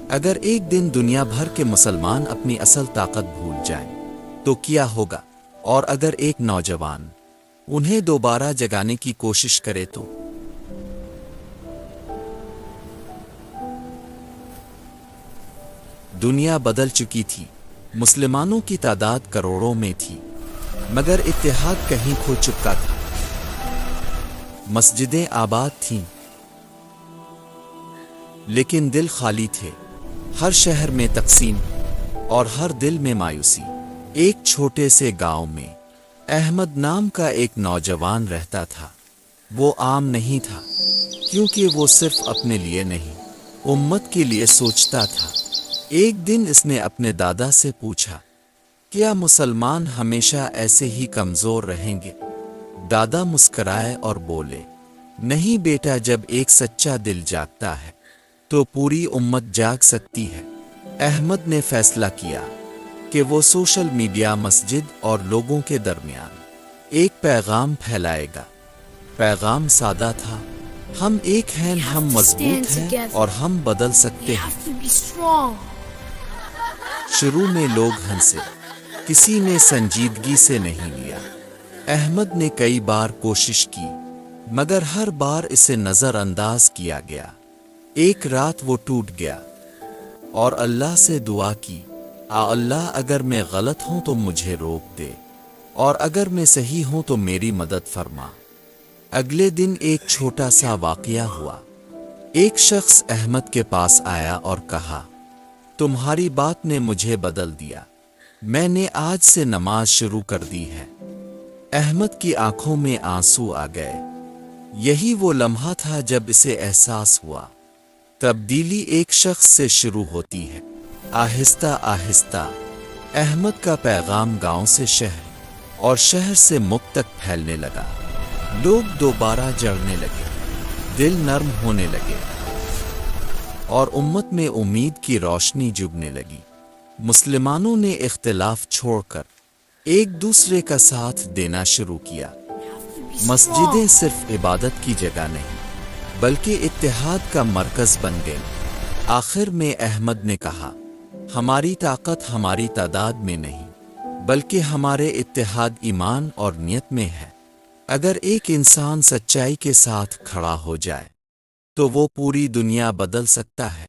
اگر ایک دن دنیا بھر کے مسلمان اپنی اصل طاقت بھول جائیں تو کیا ہوگا؟ اور اگر ایک نوجوان انہیں دوبارہ جگانے کی کوشش کرے تو؟ دنیا بدل چکی تھی، مسلمانوں کی تعداد کروڑوں میں تھی، مگر اتحاد کہیں کھو چکا تھا۔ مسجدیں آباد تھیں لیکن دل خالی تھے، ہر شہر میں تقسیم اور ہر دل میں مایوسی۔ ایک چھوٹے سے گاؤں میں احمد نام کا ایک نوجوان رہتا تھا۔ وہ عام نہیں تھا کیونکہ وہ صرف اپنے لیے نہیں، امت کے لیے سوچتا تھا۔ ایک دن اس نے اپنے دادا سے پوچھا، کیا مسلمان ہمیشہ ایسے ہی کمزور رہیں گے؟ دادا مسکرائے اور بولے، نہیں بیٹا، جب ایک سچا دل جاگتا ہے تو پوری امت جاگ سکتی ہے۔ احمد نے فیصلہ کیا کہ وہ سوشل میڈیا، مسجد اور لوگوں کے درمیان ایک پیغام پھیلائے گا۔ پیغام سادہ تھا، ہم ایک ہیں، ہم مضبوط ہیں اور ہم بدل سکتے ہیں۔ شروع میں لوگ ہنسے، کسی نے سنجیدگی سے نہیں لیا۔ احمد نے کئی بار کوشش کی مگر ہر بار اسے نظر انداز کیا گیا۔ ایک رات وہ ٹوٹ گیا اور اللہ سے دعا کی، اللہ اگر میں غلط ہوں تو مجھے روک دے، اور اگر میں صحیح ہوں تو میری مدد فرما۔ اگلے دن ایک چھوٹا سا واقعہ ہوا۔ ایک شخص احمد کے پاس آیا اور کہا، تمہاری بات نے مجھے بدل دیا، میں نے آج سے نماز شروع کر دی ہے۔ احمد کی آنکھوں میں آنسو آ گئے۔ یہی وہ لمحہ تھا جب اسے احساس ہوا، تبدیلی ایک شخص سے شروع ہوتی ہے۔ آہستہ آہستہ احمد کا پیغام گاؤں سے شہر اور شہر سے ملک تک پھیلنے لگا۔ لوگ دوبارہ جڑنے لگے، دل نرم ہونے لگے اور امت میں امید کی روشنی جگنے لگی۔ مسلمانوں نے اختلاف چھوڑ کر ایک دوسرے کا ساتھ دینا شروع کیا۔ مسجدیں صرف عبادت کی جگہ نہیں بلکہ اتحاد کا مرکز بن گئے۔ آخر میں احمد نے کہا، ہماری طاقت ہماری تعداد میں نہیں بلکہ ہمارے اتحاد، ایمان اور نیت میں ہے۔ اگر ایک انسان سچائی کے ساتھ کھڑا ہو جائے تو وہ پوری دنیا بدل سکتا ہے۔